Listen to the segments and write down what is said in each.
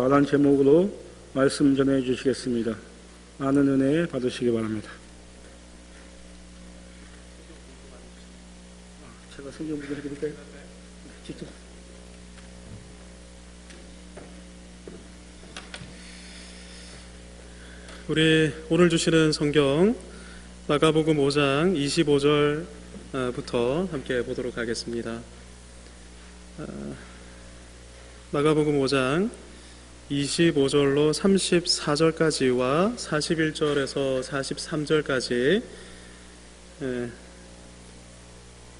라는 제목으로 말씀 전해 주시겠습니다. 많은 은혜 받으시기 바랍니다. 제가 성경 보게 해드릴까요? 직접. 우리 오늘 주시는 성경 마가복음 5장 25절부터 함께 보도록 하겠습니다. 마가복음 5장 25절로 34절까지와 41절에서 43절까지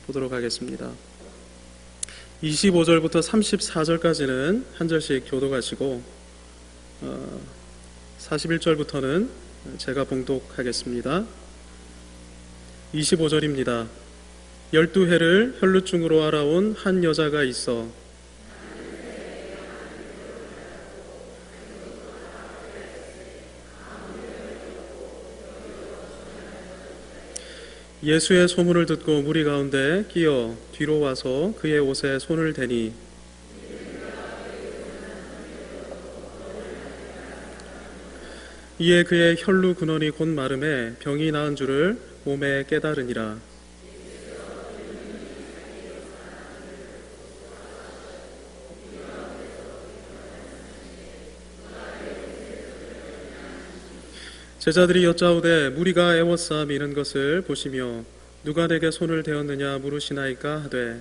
보도록 하겠습니다. 25절부터 34절까지는 한 절씩 교독하시고 41절부터는 제가 봉독하겠습니다. 25절입니다. 12해를 혈루증으로 알아온 한 여자가 있어 예수의 소문을 듣고 무리 가운데 끼어 뒤로 와서 그의 옷에 손을 대니 이에 그의 혈루 근원이 곧 마름에 병이 나은 줄을 몸에 깨달으니라. 제자들이 여짜오되 무리가 애워싸 미는 것을 보시며 누가 내게 손을 대었느냐 물으시나이까 하되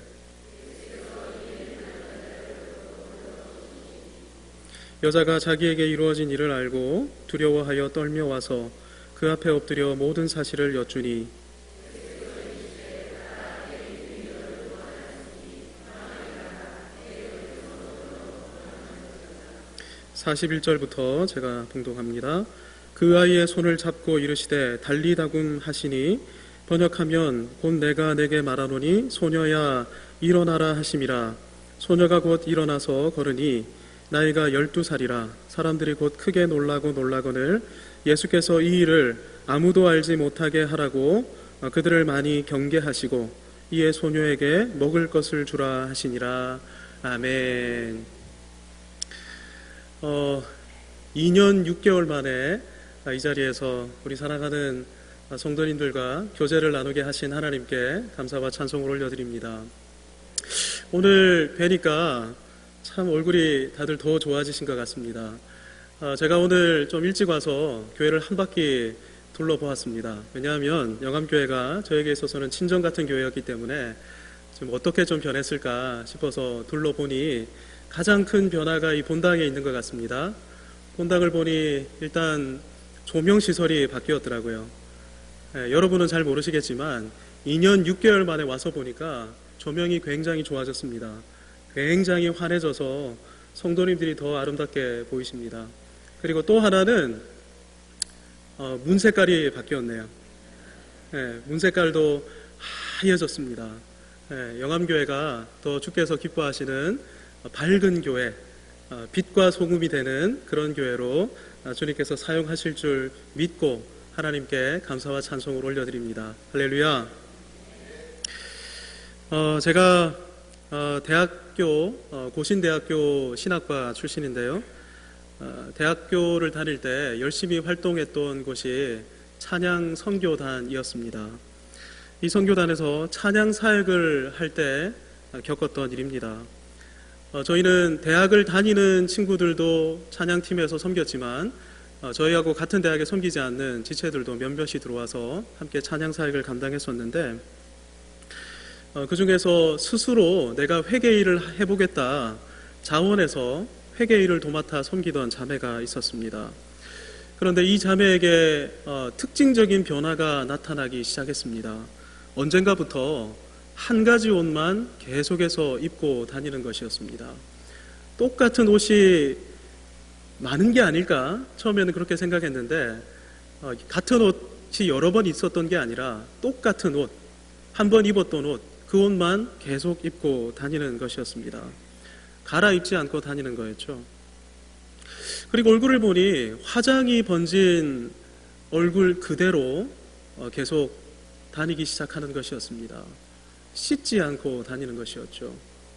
여자가 자기에게 이루어진 일을 알고 두려워하여 떨며 와서 그 앞에 엎드려 모든 사실을 여쭈니 41절부터 제가 봉독합니다. 그 아이의 손을 잡고 이르시되 달리다굼 하시니 번역하면 곧 내가 내게 말하노니 소녀야 일어나라 하심이라. 소녀가 곧 일어나서 걸으니 나이가 12살이라. 사람들이 곧 크게 놀라거늘 예수께서 이 일을 아무도 알지 못하게 하라고 그들을 많이 경계하시고 이에 소녀에게 먹을 것을 주라 하시니라. 아멘. 2년 6개월 만에 이 자리에서 우리 사랑하는 성도님들과 교제를 나누게 하신 하나님께 감사와 찬송을 올려드립니다. 오늘 뵈니까 참 얼굴이 다들 더 좋아지신 것 같습니다. 제가 오늘 좀 일찍 와서 교회를 한 바퀴 둘러보았습니다. 왜냐하면 영암교회가 저에게 있어서는 친정 같은 교회였기 때문에 좀 어떻게 좀 변했을까 싶어서 둘러보니 가장 큰 변화가 이 본당에 있는 것 같습니다. 본당을 보니 일단 조명시설이 바뀌었더라고요. 여러분은 잘 모르시겠지만 2년 6개월 만에 와서 보니까 조명이 굉장히 좋아졌습니다. 굉장히 환해져서 성도님들이 더 아름답게 보이십니다. 그리고 또 하나는 문 색깔이 바뀌었네요. 문 색깔도 하얘졌습니다. 영암교회가 더 주께서 기뻐하시는 밝은 교회, 빛과 소금이 되는 그런 교회로 주님께서 사용하실 줄 믿고 하나님께 감사와 찬송을 올려드립니다. 할렐루야. 제가 고신대학교 신학과 출신인데요. 대학교를 다닐 때 열심히 활동했던 곳이 찬양 선교단이었습니다. 이 선교단에서 찬양 사역을 할 때 겪었던 일입니다. 저희는 대학을 다니는 친구들도 찬양팀에서 섬겼지만 저희하고 같은 대학에 섬기지 않는 지체들도 몇몇이 들어와서 함께 찬양 사역을 감당했었는데 그 중에서 스스로 내가 회계일을 해보겠다 자원해서 회계일을 도맡아 섬기던 자매가 있었습니다. 그런데 이 자매에게 특징적인 변화가 나타나기 시작했습니다. 언젠가부터 한 가지 옷만 계속해서 입고 다니는 것이었습니다. 똑같은 옷이 많은 게 아닐까? 처음에는 그렇게 생각했는데 같은 옷이 여러 번 있었던 게 아니라 똑같은 옷, 한 번 입었던 옷, 그 옷만 계속 입고 다니는 것이었습니다. 갈아입지 않고 다니는 거였죠. 그리고 얼굴을 보니 화장이 번진 얼굴 그대로 계속 다니기 시작하는 것이었습니다. 씻지 않고 다니는 것이었죠.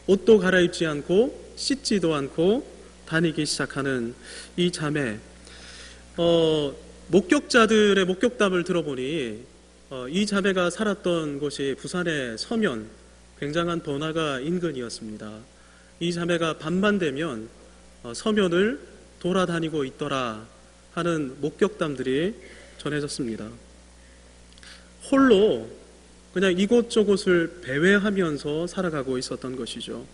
옷도 갈아입지 않고 씻지도 않고 다니기 시작하는 이 자매. 목격자들의 목격담을 들어보니 이 자매가 살았던 곳이 부산의 서면, 굉장한 번화가 인근이었습니다. 이 자매가 밤만 되면 서면을 돌아다니고 있더라 하는 목격담들이 전해졌습니다. 홀로 그냥 이곳저곳을 배회하면서 살아가고 있었던 것이죠.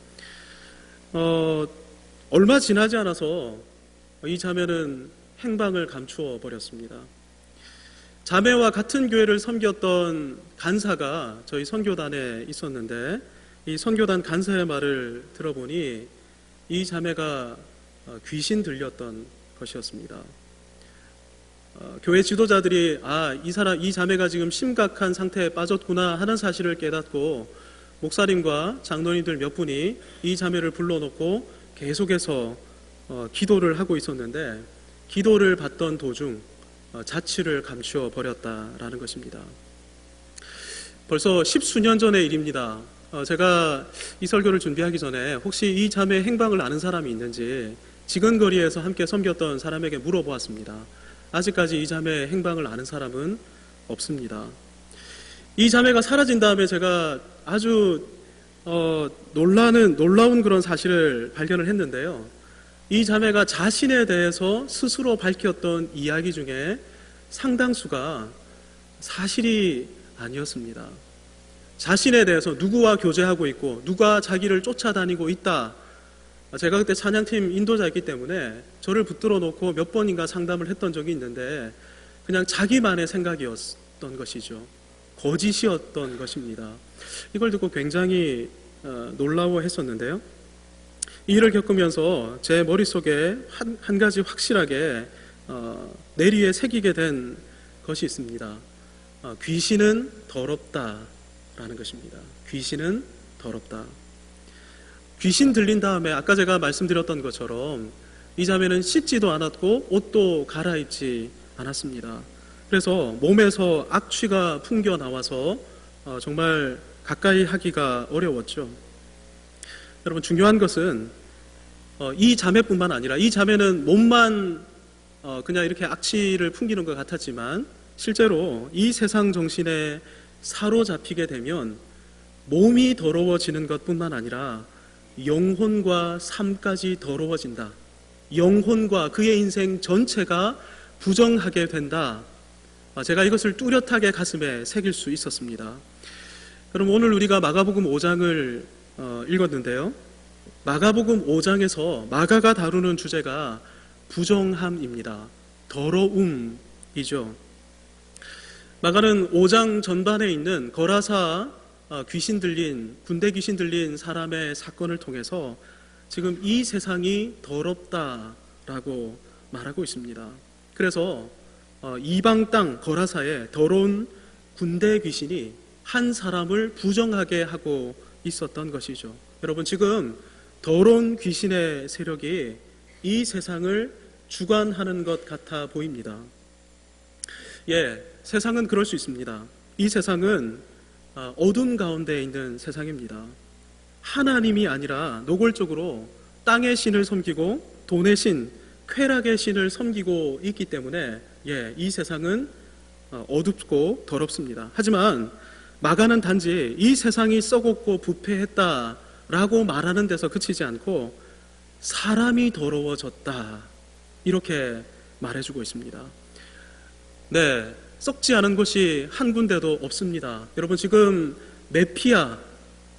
얼마 지나지 않아서 이 자매는 행방을 감추어 버렸습니다. 자매와 같은 교회를 섬겼던 간사가 저희 선교단에 있었는데, 이 선교단 간사의 말을 들어보니 이 자매가 귀신 들렸던 것이었습니다. 교회 지도자들이 이 자매가 지금 심각한 상태에 빠졌구나 하는 사실을 깨닫고 목사님과 장로님들 몇 분이 이 자매를 불러놓고 계속해서 기도를 하고 있었는데, 기도를 받던 도중 자취를 감추어 버렸다라는 것입니다. 벌써 10수년 전의 일입니다. 제가 이 설교를 준비하기 전에 혹시 이 자매의 행방을 아는 사람이 있는지 지근거리에서 함께 섬겼던 사람에게 물어보았습니다. 아직까지 이 자매의 행방을 아는 사람은 없습니다. 이 자매가 사라진 다음에 제가 아주 놀라운 그런 사실을 발견을 했는데요. 이 자매가 자신에 대해서 스스로 밝혔던 이야기 중에 상당수가 사실이 아니었습니다. 자신에 대해서 누구와 교제하고 있고 누가 자기를 쫓아다니고 있다. 제가 그때 찬양팀 인도자였기 때문에 저를 붙들어 놓고 몇 번인가 상담을 했던 적이 있는데 그냥 자기만의 생각이었던 것이죠. 거짓이었던 것입니다. 이걸 듣고 굉장히 놀라워했었는데요. 이 일을 겪으면서 제 머릿속에 한 가지 확실하게 내리에 새기게 된 것이 있습니다. 귀신은 더럽다라는 것입니다. 귀신은 더럽다. 귀신 들린 다음에 아까 제가 말씀드렸던 것처럼 이 자매는 씻지도 않았고 옷도 갈아입지 않았습니다. 그래서 몸에서 악취가 풍겨 나와서 정말 가까이 하기가 어려웠죠. 여러분, 중요한 것은 이 자매뿐만 아니라, 이 자매는 몸만 그냥 이렇게 악취를 풍기는 것 같았지만 실제로 이 세상 정신에 사로잡히게 되면 몸이 더러워지는 것뿐만 아니라 영혼과 삶까지 더러워진다. 영혼과 그의 인생 전체가 부정하게 된다. 제가 이것을 뚜렷하게 가슴에 새길 수 있었습니다. 그럼 오늘 우리가 마가복음 5장을 읽었는데요. 마가복음 5장에서 마가가 다루는 주제가 부정함입니다. 더러움이죠. 마가는 5장 전반에 있는 거라사 군대 귀신 들린 사람의 사건을 통해서 지금 이 세상이 더럽다라고 말하고 있습니다. 그래서 이방 땅 거라사에 더러운 군대 귀신이 한 사람을 부정하게 하고 있었던 것이죠. 여러분, 지금 더러운 귀신의 세력이 이 세상을 주관하는 것 같아 보입니다. 세상은 그럴 수 있습니다. 이 세상은 어둠 가운데 있는 세상입니다. 하나님이 아니라 노골적으로 땅의 신을 섬기고 돈의 신, 쾌락의 신을 섬기고 있기 때문에 이 세상은 어둡고 더럽습니다. 하지만 마가는 단지 이 세상이 썩었고 부패했다라고 말하는 데서 그치지 않고 사람이 더러워졌다, 이렇게 말해주고 있습니다. 썩지 않은 곳이 한 군데도 없습니다. 여러분, 지금 메피아,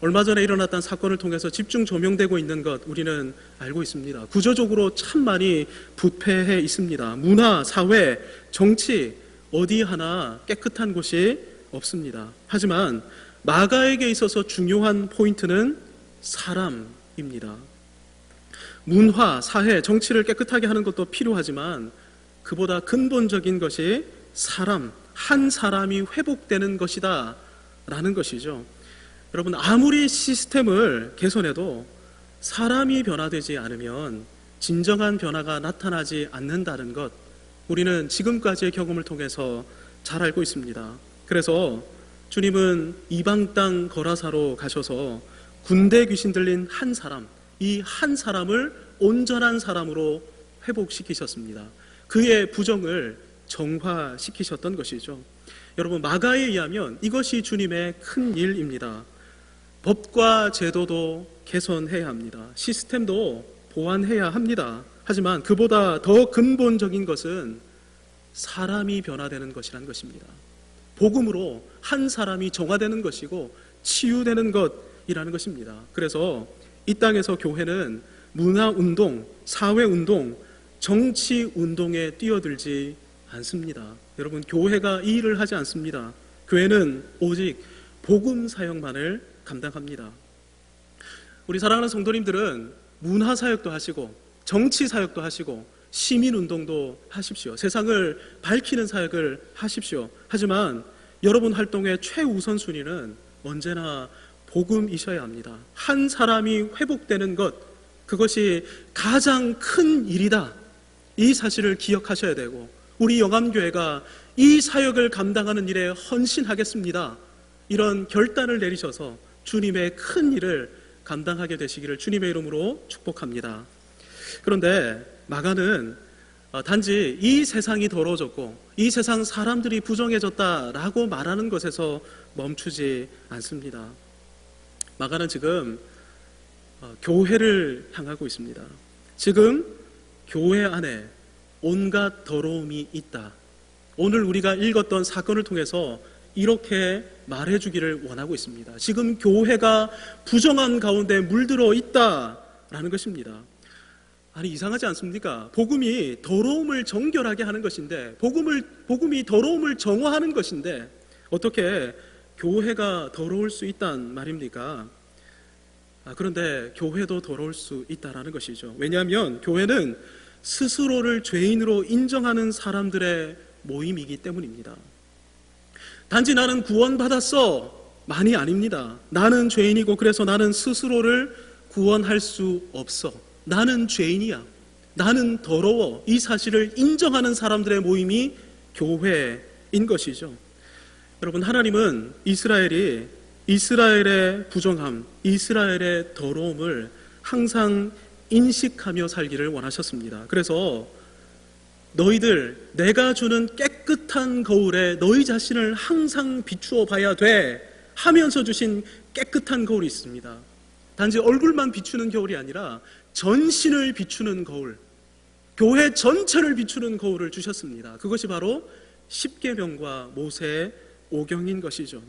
얼마 전에 일어났던 사건을 통해서 집중 조명되고 있는 것 우리는 알고 있습니다. 구조적으로 참 많이 부패해 있습니다. 문화, 사회, 정치 어디 하나 깨끗한 곳이 없습니다. 하지만 마가에게 있어서 중요한 포인트는 사람입니다. 문화, 사회, 정치를 깨끗하게 하는 것도 필요하지만 그보다 근본적인 것이 한 사람이 회복되는 것이다 라는 것이죠. 여러분, 아무리 시스템을 개선해도 사람이 변화되지 않으면 진정한 변화가 나타나지 않는다는 것, 우리는 지금까지의 경험을 통해서 잘 알고 있습니다. 그래서 주님은 이방 땅 거라사로 가셔서 군대 귀신 들린 한 사람, 이 한 사람을 온전한 사람으로 회복시키셨습니다. 그의 부정을 정화시키셨던 것이죠. 여러분, 마가에 의하면 이것이 주님의 큰 일입니다. 법과 제도도 개선해야 합니다. 시스템도 보완해야 합니다. 하지만 그보다 더 근본적인 것은 사람이 변화되는 것이라는 것입니다. 복음으로 한 사람이 정화되는 것이고 치유되는 것이라는 것입니다. 그래서 이 땅에서 교회는 문화운동, 사회운동, 정치운동에 뛰어들지 않습니다. 여러분, 교회가 이 일을 하지 않습니다. 교회는 오직 복음 사역만을 감당합니다. 우리 사랑하는 성도님들은 문화사역도 하시고 정치사역도 하시고 시민운동도 하십시오. 세상을 밝히는 사역을 하십시오. 하지만 여러분 활동의 최우선순위는 언제나 복음이셔야 합니다. 한 사람이 회복되는 것, 그것이 가장 큰 일이다. 이 사실을 기억하셔야 되고, 우리 영암교회가 이 사역을 감당하는 일에 헌신하겠습니다. 이런 결단을 내리셔서 주님의 큰 일을 감당하게 되시기를 주님의 이름으로 축복합니다. 그런데 마가는 단지 이 세상이 더러워졌고 이 세상 사람들이 부정해졌다라고 말하는 것에서 멈추지 않습니다. 마가는 지금 교회를 향하고 있습니다. 지금 교회 안에 온갖 더러움이 있다. 오늘 우리가 읽었던 사건을 통해서 이렇게 말해주기를 원하고 있습니다. 지금 교회가 부정한 가운데 물들어 있다라는 것입니다. 아니, 이상하지 않습니까? 복음이 더러움을 정결하게 하는 것인데, 복음이 더러움을 정화하는 것인데 어떻게 교회가 더러울 수 있단 말입니까? 그런데 교회도 더러울 수 있다라는 것이죠. 왜냐하면 교회는 스스로를 죄인으로 인정하는 사람들의 모임이기 때문입니다. 단지 나는 구원받았어 만이 아닙니다. 나는 죄인이고 그래서 나는 스스로를 구원할 수 없어. 나는 죄인이야. 나는 더러워. 이 사실을 인정하는 사람들의 모임이 교회인 것이죠. 여러분, 하나님은 이스라엘의 부정함, 이스라엘의 더러움을 항상 인식하며 살기를 원하셨습니다. 그래서 너희들, 내가 주는 깨끗한 거울에 너희 자신을 항상 비추어 봐야 돼 하면서 주신 깨끗한 거울이 있습니다. 단지 얼굴만 비추는 거울이 아니라 전신을 비추는 거울, 교회 전체를 비추는 거울을 주셨습니다. 그것이 바로 십계명과 모세의 오경인 것이죠.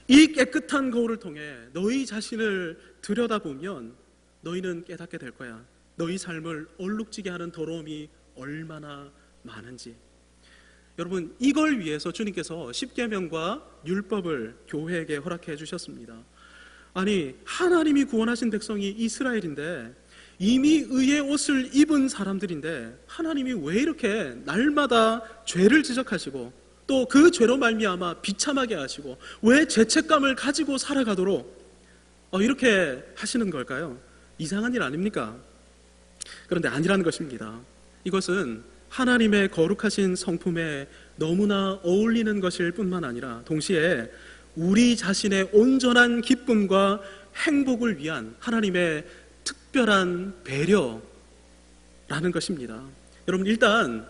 이 깨끗한 거울을 통해 너희 자신을 들여다보면 너희는 깨닫게 될 거야. 너희 삶을 얼룩지게 하는 더러움이 얼마나 많은지. 여러분, 이걸 위해서 주님께서 십계명과 율법을 교회에게 허락해 주셨습니다. 아니, 하나님이 구원하신 백성이 이스라엘인데, 이미 의의 옷을 입은 사람들인데 하나님이 왜 이렇게 날마다 죄를 지적하시고 또 그 죄로 말미암아 비참하게 하시고 왜 죄책감을 가지고 살아가도록 이렇게 하시는 걸까요? 이상한 일 아닙니까? 그런데 아니라는 것입니다. 이것은 하나님의 거룩하신 성품에 너무나 어울리는 것일 뿐만 아니라 동시에 우리 자신의 온전한 기쁨과 행복을 위한 하나님의 특별한 배려라는 것입니다. 여러분, 일단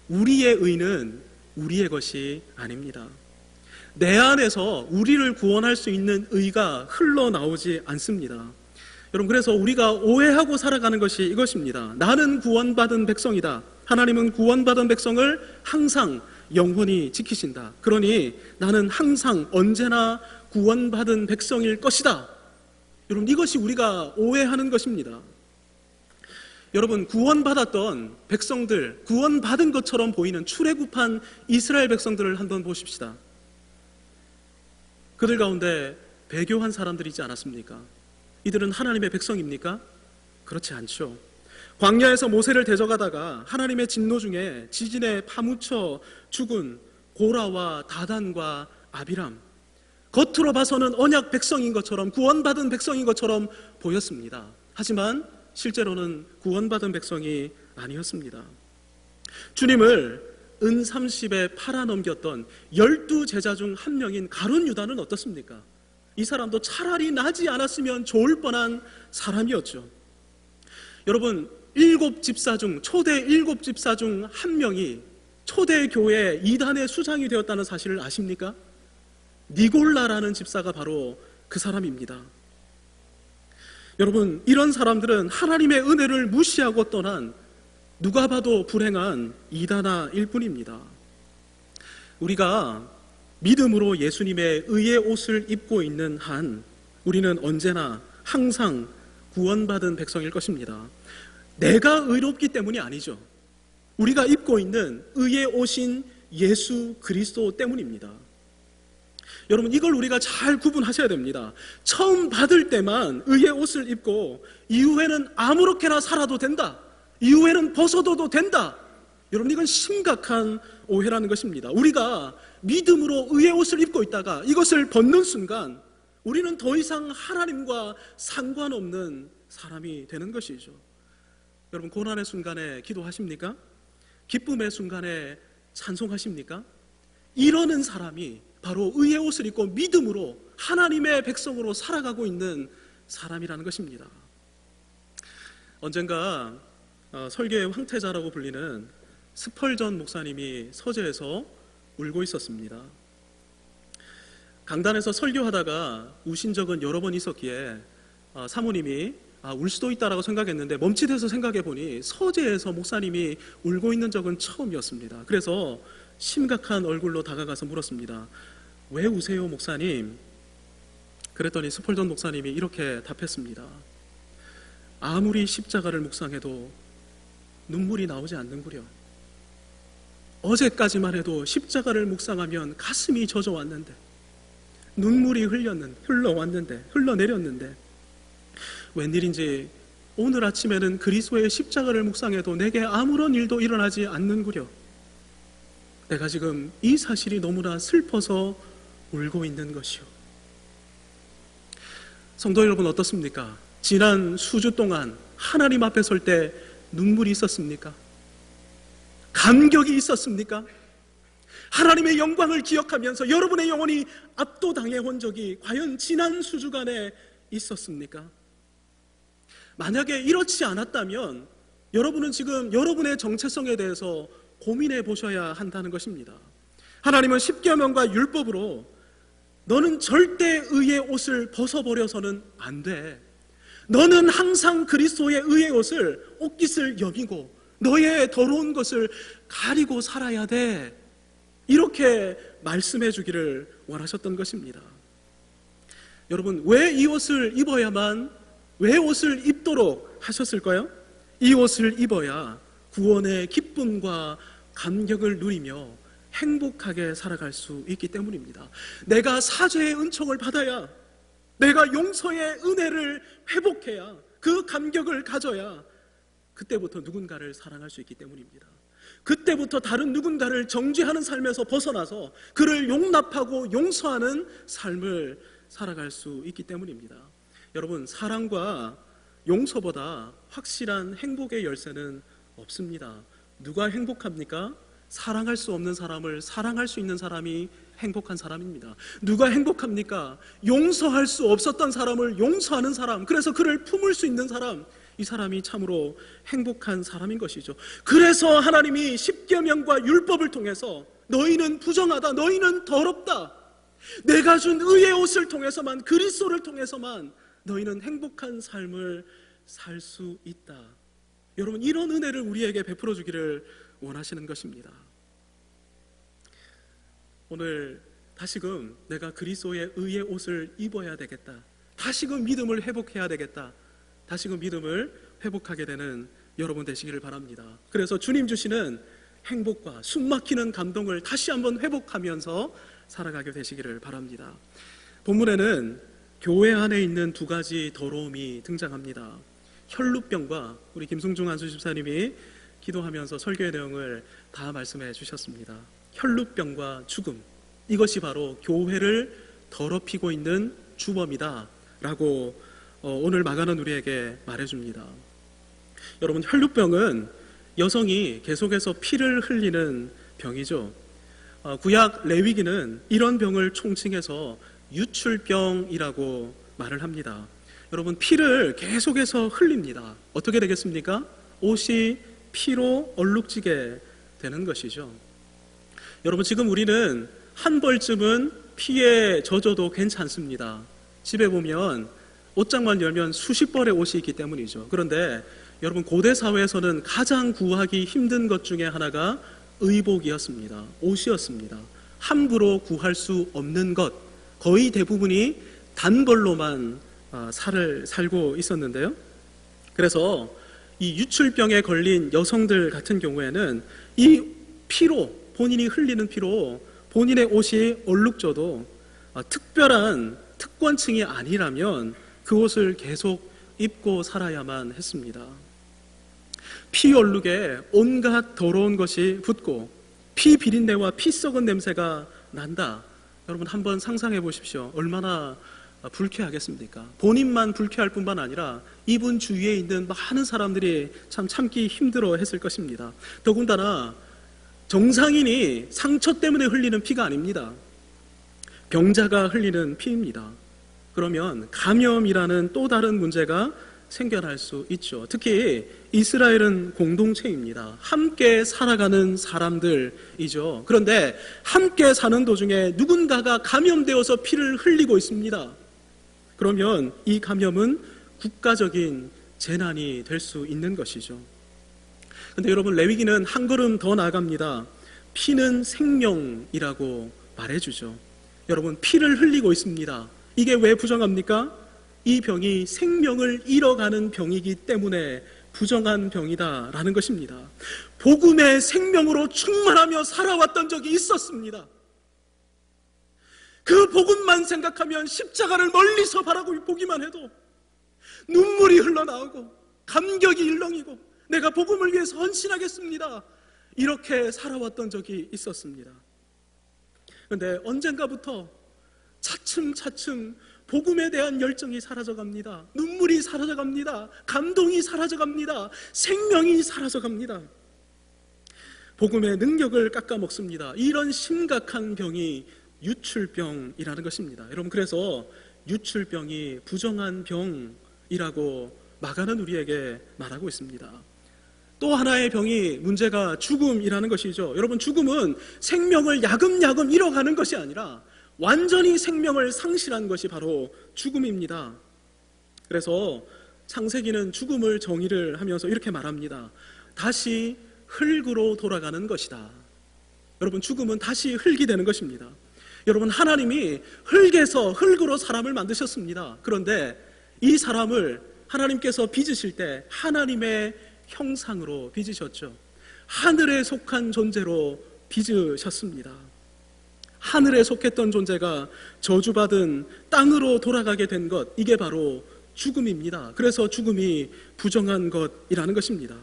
우리의 의는 우리의 것이 아닙니다. 내 안에서 우리를 구원할 수 있는 의가 흘러나오지 않습니다. 여러분, 그래서 우리가 오해하고 살아가는 것이 이것입니다. 나는 구원받은 백성이다. 하나님은 구원받은 백성을 항상 영원히 지키신다. 그러니 나는 항상 언제나 구원받은 백성일 것이다. 여러분, 이것이 우리가 오해하는 것입니다. 여러분, 구원받았던 백성들, 구원받은 것처럼 보이는 출애굽한 이스라엘 백성들을 한번 보십시다. 그들 가운데 배교한 사람들이 있지 않았습니까? 이들은 하나님의 백성입니까? 그렇지 않죠. 광야에서 모세를 대적하다가 하나님의 진노 중에 지진에 파묻혀 죽은 고라와 다단과 아비람, 겉으로 봐서는 언약 백성인 것처럼, 구원받은 백성인 것처럼 보였습니다. 하지만 실제로는 구원받은 백성이 아니었습니다. 주님을 은 30에 팔아넘겼던 12제자 중 한 명인 가룟 유다는 어떻습니까? 이 사람도 차라리 나지 않았으면 좋을 뻔한 사람이었죠. 여러분, 초대 7집사 중 한 명이 초대교회 이단의 수장이 되었다는 사실을 아십니까? 니골라라는 집사가 바로 그 사람입니다. 여러분, 이런 사람들은 하나님의 은혜를 무시하고 떠난 누가 봐도 불행한 이단아일 뿐입니다. 우리가 믿음으로 예수님의 의의 옷을 입고 있는 한 우리는 언제나 항상 구원받은 백성일 것입니다. 내가 의롭기 때문이 아니죠. 우리가 입고 있는 의의 옷인 예수 그리스도 때문입니다. 여러분, 이걸 우리가 잘 구분하셔야 됩니다. 처음 받을 때만 의의 옷을 입고 이후에는 아무렇게나 살아도 된다, 이후에는 벗어둬도 된다, 여러분, 이건 심각한 오해라는 것입니다. 우리가 믿음으로 의의 옷을 입고 있다가 이것을 벗는 순간 우리는 더 이상 하나님과 상관없는 사람이 되는 것이죠. 여러분, 고난의 순간에 기도하십니까? 기쁨의 순간에 찬송하십니까? 이러는 사람이 바로 의의 옷을 입고 믿음으로 하나님의 백성으로 살아가고 있는 사람이라는 것입니다. 언젠가 설교의 황태자라고 불리는 스펄전 목사님이 서재에서 울고 있었습니다. 강단에서 설교하다가 우신 적은 여러 번 있었기에 사모님이 울 수도 있다라고 생각했는데 멈칫해서 생각해 보니 서재에서 목사님이 울고 있는 적은 처음이었습니다. 그래서 심각한 얼굴로 다가가서 물었습니다. 왜 우세요, 목사님? 그랬더니 스펄전 목사님이 이렇게 답했습니다. 아무리 십자가를 묵상해도 눈물이 나오지 않는구려. 어제까지만 해도 십자가를 묵상하면 가슴이 젖어왔는데, 눈물이 흘러내렸는데 웬일인지 오늘 아침에는 그리스도의 십자가를 묵상해도 내게 아무런 일도 일어나지 않는구려. 내가 지금 이 사실이 너무나 슬퍼서 울고 있는 것이요. 성도 여러분, 어떻습니까? 지난 수주 동안 하나님 앞에 설 때 눈물이 있었습니까? 감격이 있었습니까? 하나님의 영광을 기억하면서 여러분의 영혼이 압도당해 온 적이 과연 지난 수주간에 있었습니까? 만약에 이렇지 않았다면 여러분은 지금 여러분의 정체성에 대해서 고민해 보셔야 한다는 것입니다. 하나님은 십계명과 율법으로 너는 절대 의의 옷을 벗어버려서는 안 돼. 너는 항상 그리스도의 의의 옷을 옷깃을 여미고 너의 더러운 것을 가리고 살아야 돼. 이렇게 말씀해 주기를 원하셨던 것입니다. 여러분, 왜 이 옷을 입어야만, 왜 옷을 입도록 하셨을까요? 이 옷을 입어야 구원의 기쁨과 감격을 누리며 행복하게 살아갈 수 있기 때문입니다. 내가 사죄의 은총을 받아야, 내가 용서의 은혜를 회복해야, 그 감격을 가져야 그때부터 누군가를 사랑할 수 있기 때문입니다. 그때부터 다른 누군가를 정죄하는 삶에서 벗어나서 그를 용납하고 용서하는 삶을 살아갈 수 있기 때문입니다. 여러분, 사랑과 용서보다 확실한 행복의 열쇠는 없습니다. 누가 행복합니까? 사랑할 수 없는 사람을 사랑할 수 있는 사람이 행복한 사람입니다. 누가 행복합니까? 용서할 수 없었던 사람을 용서하는 사람, 그래서 그를 품을 수 있는 사람, 이 사람이 참으로 행복한 사람인 것이죠. 그래서 하나님이 십계명과 율법을 통해서 너희는 부정하다, 너희는 더럽다, 내가 준 의의 옷을 통해서만, 그리스도를 통해서만 너희는 행복한 삶을 살 수 있다. 여러분, 이런 은혜를 우리에게 베풀어 주기를 원하시는 것입니다. 오늘 다시금 내가 그리스도의 의의 옷을 입어야 되겠다, 다시금 믿음을 회복해야 되겠다, 다시금 믿음을 회복하게 되는 여러분 되시기를 바랍니다. 그래서 주님 주시는 행복과 숨막히는 감동을 다시 한번 회복하면서 살아가게 되시기를 바랍니다. 본문에는 교회 안에 있는 두 가지 더러움이 등장합니다. 혈루병과, 우리 김승중 안수 집사님이 기도하면서 설교의 내용을 다 말씀해 주셨습니다. 혈루병과 죽음, 이것이 바로 교회를 더럽히고 있는 주범이다 라고 오늘 마가는 우리에게 말해줍니다. 여러분, 혈루병은 여성이 계속해서 피를 흘리는 병이죠. 구약 레위기는 이런 병을 총칭해서 유출병이라고 말을 합니다. 여러분, 피를 계속해서 흘립니다. 어떻게 되겠습니까? 옷이 피로 얼룩지게 되는 것이죠. 여러분, 지금 우리는 한 벌쯤은 피에 젖어도 괜찮습니다. 집에 보면 옷장만 열면 수십 벌의 옷이 있기 때문이죠. 그런데 여러분, 고대 사회에서는 가장 구하기 힘든 것 중에 하나가 의복이었습니다. 옷이었습니다. 함부로 구할 수 없는 것, 거의 대부분이 단벌로만 살고 있었는데요. 그래서 이 유출병에 걸린 여성들 같은 경우에는 이 피로, 본인이 흘리는 피로 본인의 옷이 얼룩져도 특별한 특권층이 아니라면 그 옷을 계속 입고 살아야만 했습니다. 피 얼룩에 온갖 더러운 것이 붙고 피 비린내와 피 썩은 냄새가 난다. 여러분, 한번 상상해 보십시오. 얼마나 불쾌하겠습니까? 본인만 불쾌할 뿐만 아니라 이분 주위에 있는 많은 사람들이 참 참기 힘들어 했을 것입니다. 더군다나 정상인이 상처 때문에 흘리는 피가 아닙니다. 병자가 흘리는 피입니다. 그러면 감염이라는 또 다른 문제가 생겨날 수 있죠. 특히 이스라엘은 공동체입니다. 함께 살아가는 사람들이죠. 그런데 함께 사는 도중에 누군가가 감염되어서 피를 흘리고 있습니다. 그러면 이 감염은 국가적인 재난이 될 수 있는 것이죠. 그런데 여러분, 레위기는 한 걸음 더 나아갑니다. 피는 생명이라고 말해주죠. 여러분, 피를 흘리고 있습니다. 이게 왜 부정합니까? 이 병이 생명을 잃어가는 병이기 때문에 부정한 병이다라는 것입니다. 복음의 생명으로 충만하며 살아왔던 적이 있었습니다. 그 복음만 생각하면 십자가를 멀리서 바라보기만 해도 눈물이 흘러나오고 감격이 일렁이고 내가 복음을 위해서 헌신하겠습니다. 이렇게 살아왔던 적이 있었습니다. 그런데 언젠가부터 차츰차츰 복음에 대한 열정이 사라져갑니다. 눈물이 사라져갑니다. 감동이 사라져갑니다. 생명이 사라져갑니다. 복음의 능력을 깎아먹습니다. 이런 심각한 병이 유출병이라는 것입니다. 여러분, 그래서 유출병이 부정한 병이라고 마가는 우리에게 말하고 있습니다. 또 하나의 병이 문제가 죽음이라는 것이죠. 여러분, 죽음은 생명을 야금야금 잃어가는 것이 아니라 완전히 생명을 상실한 것이 바로 죽음입니다. 그래서 창세기는 죽음을 정의를 하면서 이렇게 말합니다. 다시 흙으로 돌아가는 것이다. 여러분, 죽음은 다시 흙이 되는 것입니다. 여러분, 하나님이 흙에서 흙으로 사람을 만드셨습니다. 그런데 이 사람을 하나님께서 빚으실 때 하나님의 형상으로 빚으셨죠. 하늘에 속한 존재로 빚으셨습니다. 하늘에 속했던 존재가 저주받은 땅으로 돌아가게 된 것, 이게 바로 죽음입니다. 그래서 죽음이 부정한 것이라는 것입니다.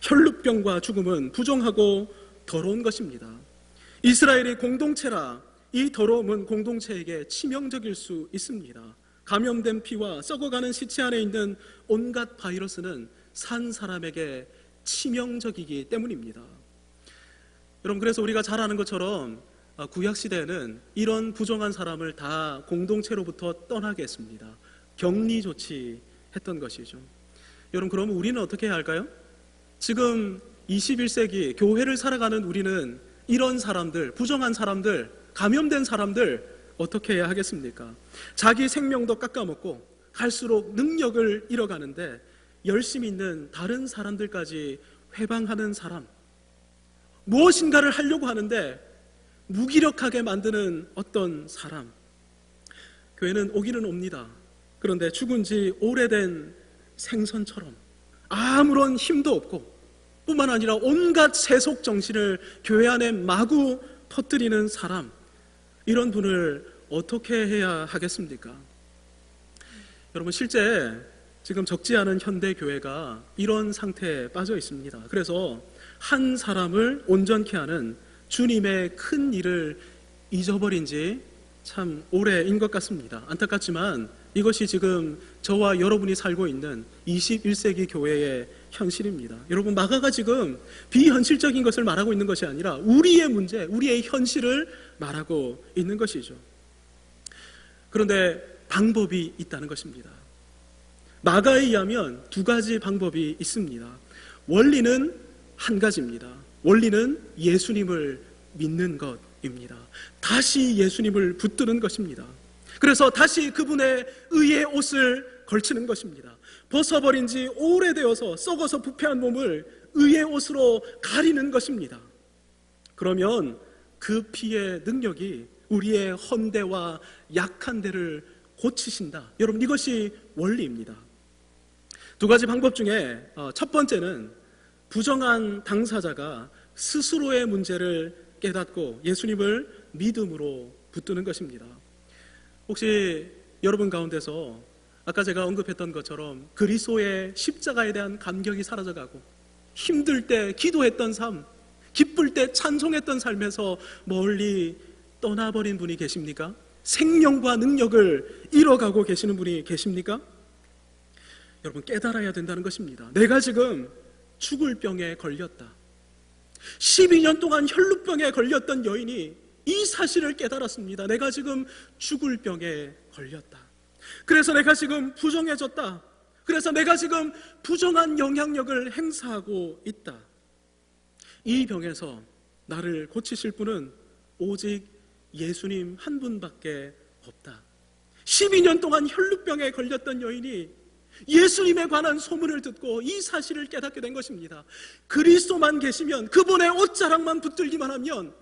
혈루병과 죽음은 부정하고 더러운 것입니다. 이스라엘이 공동체라 이 더러움은 공동체에게 치명적일 수 있습니다. 감염된 피와 썩어가는 시체 안에 있는 온갖 바이러스는 산 사람에게 치명적이기 때문입니다. 여러분, 그래서 우리가 잘 아는 것처럼 구약시대에는 이런 부정한 사람을 다 공동체로부터 떠나게 했습니다. 격리 조치했던 것이죠. 여러분, 그러면 우리는 어떻게 해야 할까요? 지금 21세기 교회를 살아가는 우리는 이런 사람들, 부정한 사람들, 감염된 사람들 어떻게 해야 하겠습니까? 자기 생명도 깎아먹고 갈수록 능력을 잃어가는데 열심히 있는 다른 사람들까지 회방하는 사람, 무엇인가를 하려고 하는데 무기력하게 만드는 어떤 사람. 교회는 오기는 옵니다. 그런데 죽은 지 오래된 생선처럼 아무런 힘도 없고 뿐만 아니라 온갖 세속 정신을 교회 안에 마구 퍼뜨리는 사람, 이런 분을 어떻게 해야 하겠습니까? 여러분, 실제 지금 적지 않은 현대 교회가 이런 상태에 빠져 있습니다. 그래서 한 사람을 온전케 하는 주님의 큰 일을 잊어버린 지 참 오래인 것 같습니다. 안타깝지만 이것이 지금 저와 여러분이 살고 있는 21세기 교회의 현실입니다. 여러분, 마가가 지금 비현실적인 것을 말하고 있는 것이 아니라 우리의 문제, 우리의 현실을 말하고 있는 것이죠. 그런데 방법이 있다는 것입니다. 마가에 의하면 두 가지 방법이 있습니다. 원리는 한 가지입니다. 원리는 예수님을 믿는 것입니다. 다시 예수님을 붙드는 것입니다. 그래서 다시 그분의 의의 옷을 걸치는 것입니다. 벗어버린 지 오래되어서 썩어서 부패한 몸을 의의 옷으로 가리는 것입니다. 그러면 그 피의 능력이 우리의 헌데와 약한 데를 고치신다. 여러분, 이것이 원리입니다. 두 가지 방법 중에 첫 번째는 부정한 당사자가 스스로의 문제를 깨닫고 예수님을 믿음으로 붙드는 것입니다. 혹시 여러분 가운데서 아까 제가 언급했던 것처럼 그리스도의 십자가에 대한 감격이 사라져가고 힘들 때 기도했던 삶, 기쁠 때 찬송했던 삶에서 멀리 떠나버린 분이 계십니까? 생명과 능력을 잃어가고 계시는 분이 계십니까? 여러분, 깨달아야 된다는 것입니다. 내가 지금 죽을 병에 걸렸다. 12년 동안 혈루병에 걸렸던 여인이 이 사실을 깨달았습니다. 내가 지금 죽을 병에 걸렸다. 그래서 내가 지금 부정해졌다. 그래서 내가 지금 부정한 영향력을 행사하고 있다. 이 병에서 나를 고치실 분은 오직 예수님 한 분밖에 없다. 12년 동안 혈루병에 걸렸던 여인이 예수님에 관한 소문을 듣고 이 사실을 깨닫게 된 것입니다. 그리스도만 계시면, 그분의 옷자락만 붙들기만 하면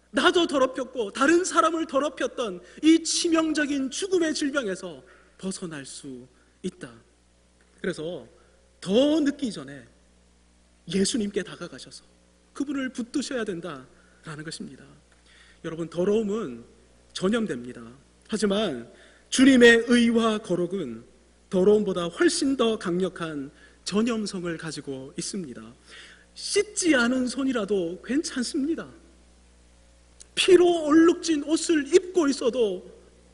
나도 더럽혔고 다른 사람을 더럽혔던 이 치명적인 죽음의 질병에서 벗어날 수 있다. 그래서 더 늦기 전에 예수님께 다가가셔서 그분을 붙드셔야 된다라는 것입니다. 여러분, 더러움은 전염됩니다. 하지만 주님의 의와 거룩은 더러움보다 훨씬 더 강력한 전염성을 가지고 있습니다. 씻지 않은 손이라도 괜찮습니다. 피로 얼룩진 옷을 입고 있어도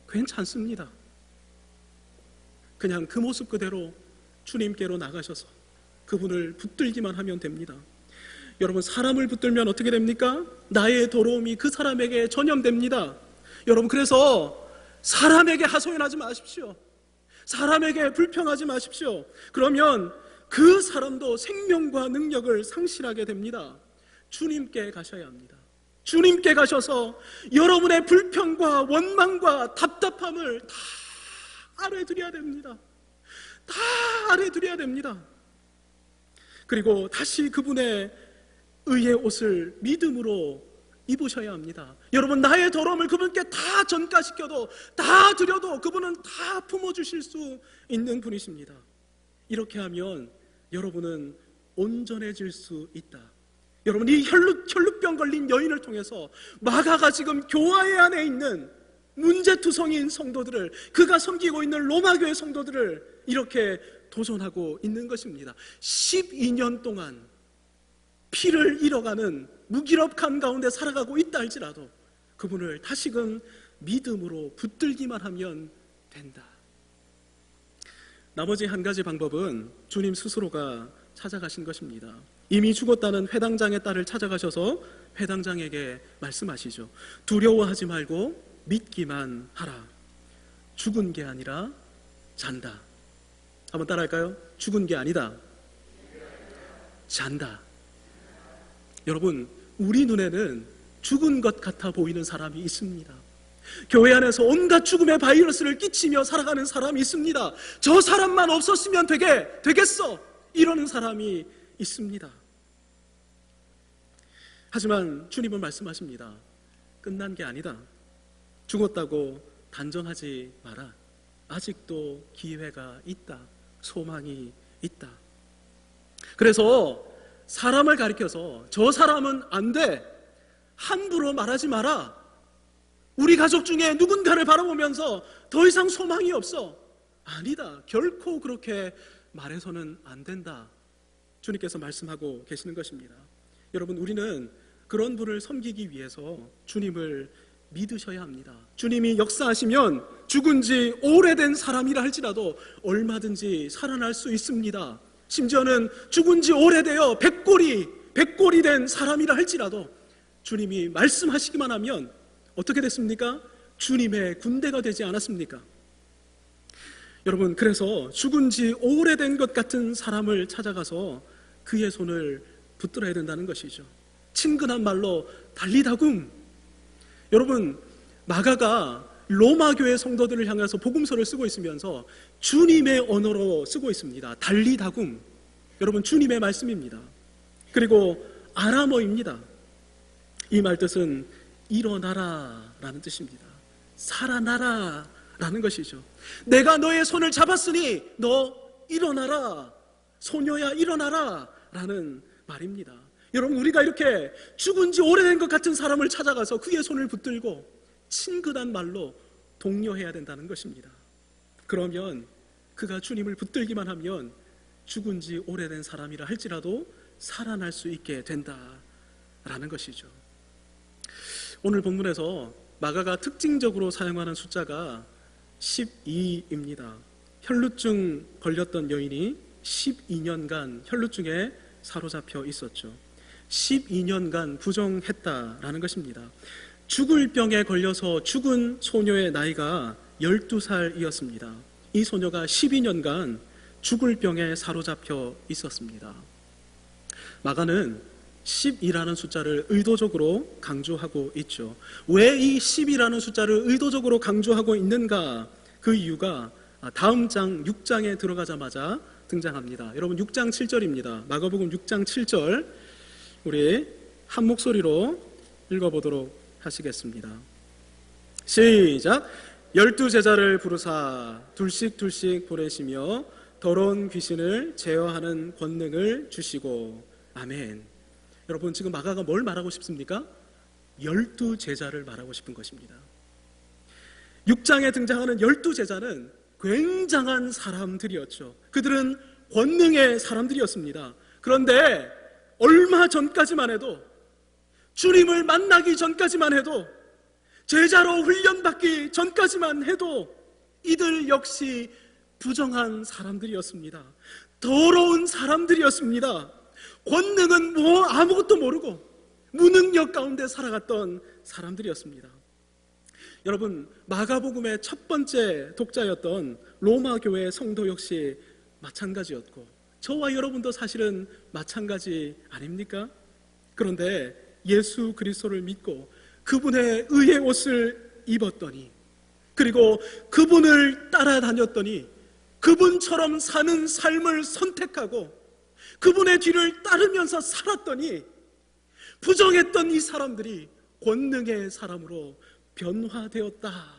괜찮습니다. 그냥 그 모습 그대로 주님께로 나가셔서 그분을 붙들기만 하면 됩니다. 여러분, 사람을 붙들면 어떻게 됩니까? 나의 더러움이 그 사람에게 전염됩니다. 여러분, 그래서 사람에게 하소연하지 마십시오. 사람에게 불평하지 마십시오. 그러면 그 사람도 생명과 능력을 상실하게 됩니다. 주님께 가셔야 합니다. 주님께 가셔서 여러분의 불평과 원망과 답답함을 다 아뢰드려야 됩니다. 다 아뢰드려야 됩니다. 그리고 다시 그분의 의의 옷을 믿음으로 입으셔야 합니다. 여러분, 나의 더러움을 그분께 다 전가시켜도, 다 드려도 그분은 다 품어주실 수 있는 분이십니다. 이렇게 하면 여러분은 온전해질 수 있다. 여러분, 이 혈루병 걸린 여인을 통해서 마가가 지금 교회 안에 있는 문제투성이인 성도들을, 그가 섬기고 있는 로마교회 성도들을 이렇게 도전하고 있는 것입니다. 12년 동안 피를 잃어가는 무기력함 가운데 살아가고 있다 할지라도 그분을 다시금 믿음으로 붙들기만 하면 된다. 나머지 한 가지 방법은 주님 스스로가 찾아가신 것입니다. 이미 죽었다는 회당장의 딸을 찾아가셔서 회당장에게 말씀하시죠. 두려워하지 말고 믿기만 하라. 죽은 게 아니라 잔다. 한번 따라할까요? 죽은 게 아니다. 잔다. 여러분, 우리 눈에는 죽은 것 같아 보이는 사람이 있습니다. 교회 안에서 온갖 죽음의 바이러스를 끼치며 살아가는 사람이 있습니다. 저 사람만 없었으면 되겠어, 이러는 사람이 있습니다. 하지만 주님은 말씀하십니다. 끝난 게 아니다. 죽었다고 단정하지 마라. 아직도 기회가 있다. 소망이 있다. 그래서 사람을 가리켜서 저 사람은 안 돼, 함부로 말하지 마라. 우리 가족 중에 누군가를 바라보면서 더 이상 소망이 없어. 아니다. 결코 그렇게 말해서는 안 된다. 주님께서 말씀하고 계시는 것입니다. 여러분, 우리는 그런 분을 섬기기 위해서 주님을 믿으셔야 합니다. 주님이 역사하시면 죽은 지 오래된 사람이라 할지라도 얼마든지 살아날 수 있습니다. 심지어는 죽은 지 오래되어 백골이 된 사람이라 할지라도 주님이 말씀하시기만 하면 어떻게 됐습니까? 주님의 군대가 되지 않았습니까? 여러분, 그래서 죽은 지 오래된 것 같은 사람을 찾아가서 그의 손을 붙들어야 된다는 것이죠. 친근한 말로 달리다굼. 여러분, 마가가 로마 교회 성도들을 향해서 복음서를 쓰고 있으면서 주님의 언어로 쓰고 있습니다. 달리다굼. 여러분, 주님의 말씀입니다. 그리고 아람어입니다. 이 말뜻은 일어나라 라는 뜻입니다. 살아나라 라는 것이죠. 내가 너의 손을 잡았으니 너 일어나라, 소녀야 일어나라 라는 말입니다. 여러분, 우리가 이렇게 죽은 지 오래된 것 같은 사람을 찾아가서 그의 손을 붙들고 친근한 말로 독려해야 된다는 것입니다. 그러면 그가 주님을 붙들기만 하면 죽은 지 오래된 사람이라 할지라도 살아날 수 있게 된다라는 것이죠. 오늘 본문에서 마가가 특징적으로 사용하는 숫자가 12입니다. 혈루증 걸렸던 여인이 12년간 혈루증에 사로잡혀 있었죠. 12년간 부정했다라는 것입니다. 죽을 병에 걸려서 죽은 소녀의 나이가 12살이었습니다. 이 소녀가 12년간 죽을 병에 사로잡혀 있었습니다. 마가는 10이라는 숫자를 의도적으로 강조하고 있죠. 왜 이 10이라는 숫자를 의도적으로 강조하고 있는가? 그 이유가 다음 장 6장에 들어가자마자 등장합니다. 여러분, 6장 7절입니다. 마가복음 6장 7절 우리 한 목소리로 읽어보도록 하시겠습니다. 시작. 12제자를 부르사 둘씩 보내시며 더러운 귀신을 제어하는 권능을 주시고. 아멘. 여러분, 지금 마가가 뭘 말하고 싶습니까? 12제자를 말하고 싶은 것입니다. 6장에 등장하는 12제자는 굉장한 사람들이었죠. 그들은 권능의 사람들이었습니다. 그런데 얼마 전까지만 해도, 주님을 만나기 전까지만 해도, 제자로 훈련받기 전까지만 해도 이들 역시 부정한 사람들이었습니다. 더러운 사람들이었습니다. 권능은 아무것도 모르고 무능력 가운데 살아갔던 사람들이었습니다. 여러분, 마가복음의 첫 번째 독자였던 로마 교회 성도 역시 마찬가지였고, 저와 여러분도 사실은 마찬가지 아닙니까? 그런데 예수 그리스도를 믿고 그분의 의의 옷을 입었더니, 그리고 그분을 따라다녔더니, 그분처럼 사는 삶을 선택하고 그분의 뒤를 따르면서 살았더니 부정했던 이 사람들이 권능의 사람으로 변화되었다.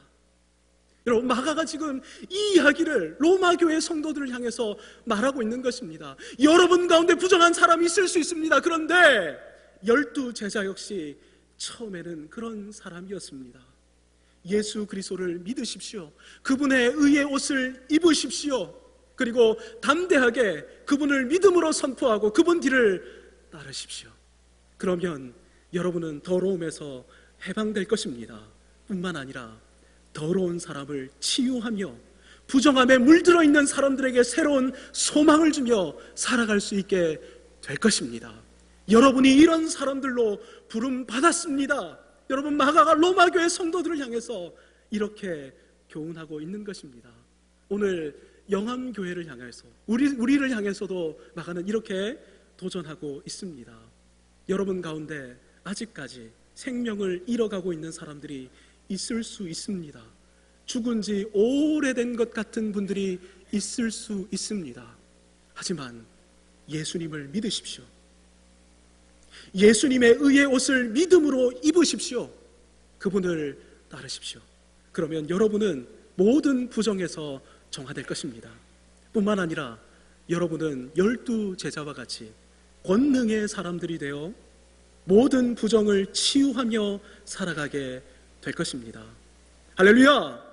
여러분, 마가가 지금 이 이야기를 로마 교회 성도들을 향해서 말하고 있는 것입니다. 여러분 가운데 부정한 사람이 있을 수 있습니다. 그런데 12제자 역시 처음에는 그런 사람이었습니다. 예수 그리스도를 믿으십시오. 그분의 의의 옷을 입으십시오. 그리고 담대하게 그분을 믿음으로 선포하고 그분 뒤를 따르십시오. 그러면 여러분은 더러움에서 해방될 것입니다. 뿐만 아니라 더러운 사람을 치유하며 부정함에 물들어 있는 사람들에게 새로운 소망을 주며 살아갈 수 있게 될 것입니다. 여러분이 이런 사람들로 부름 받았습니다. 여러분, 마가가 로마 교회 성도들을 향해서 이렇게 교훈하고 있는 것입니다. 오늘 영암교회를 향해서 우리를 향해서도 마가는 이렇게 도전하고 있습니다. 여러분 가운데 아직까지 생명을 잃어가고 있는 사람들이 있을 수 있습니다. 죽은 지 오래된 것 같은 분들이 있을 수 있습니다. 하지만 예수님을 믿으십시오. 예수님의 의의 옷을 믿음으로 입으십시오. 그분을 따르십시오. 그러면 여러분은 모든 부정에서 정화될 것입니다. 뿐만 아니라 여러분은 12제자와 같이 권능의 사람들이 되어 모든 부정을 치유하며 살아가게 될 것입니다. 할렐루야!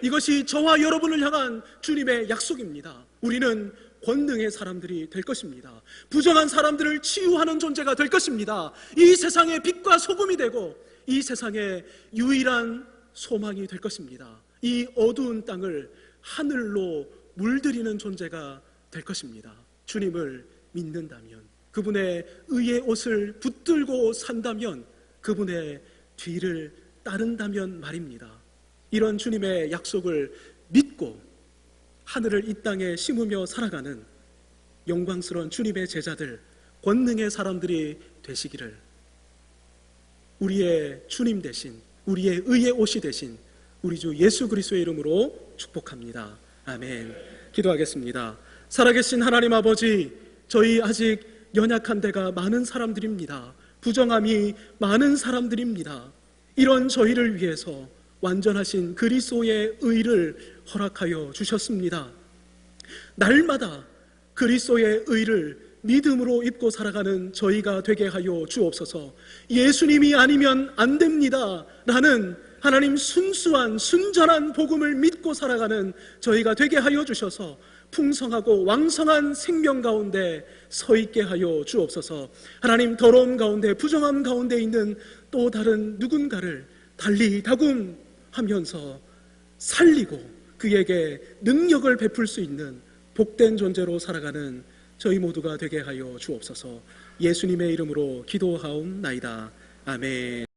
이것이 저와 여러분을 향한 주님의 약속입니다. 우리는 권능의 사람들이 될 것입니다. 부정한 사람들을 치유하는 존재가 될 것입니다. 이 세상의 빛과 소금이 되고 이 세상의 유일한 소망이 될 것입니다. 이 어두운 땅을 하늘로 물들이는 존재가 될 것입니다. 주님을 믿는다면, 그분의 의의 옷을 붙들고 산다면, 그분의 뒤를 따른다면 말입니다. 이런 주님의 약속을 믿고 하늘을 이 땅에 심으며 살아가는 영광스러운 주님의 제자들, 권능의 사람들이 되시기를 우리의 주님 대신, 우리의 의의 옷이 되신 우리 주 예수 그리스도의 이름으로 축복합니다. 아멘. 기도하겠습니다. 살아계신 하나님 아버지, 저희 아직 연약한 데가 많은 사람들입니다. 부정함이 많은 사람들입니다. 이런 저희를 위해서 완전하신 그리스도의 의를 허락하여 주셨습니다. 날마다 그리스도의 의를 믿음으로 입고 살아가는 저희가 되게 하여 주옵소서. 예수님이 아니면 안 됩니다 라는 하나님 순수한 순전한 복음을 믿고 살아가는 저희가 되게 하여 주셔서 풍성하고 왕성한 생명 가운데 서 있게 하여 주옵소서. 하나님, 더러움 가운데, 부정함 가운데 있는 또 다른 누군가를 달리다굼하면서 살리고 그에게 능력을 베풀 수 있는 복된 존재로 살아가는 저희 모두가 되게 하여 주옵소서. 예수님의 이름으로 기도하옵나이다. 아멘.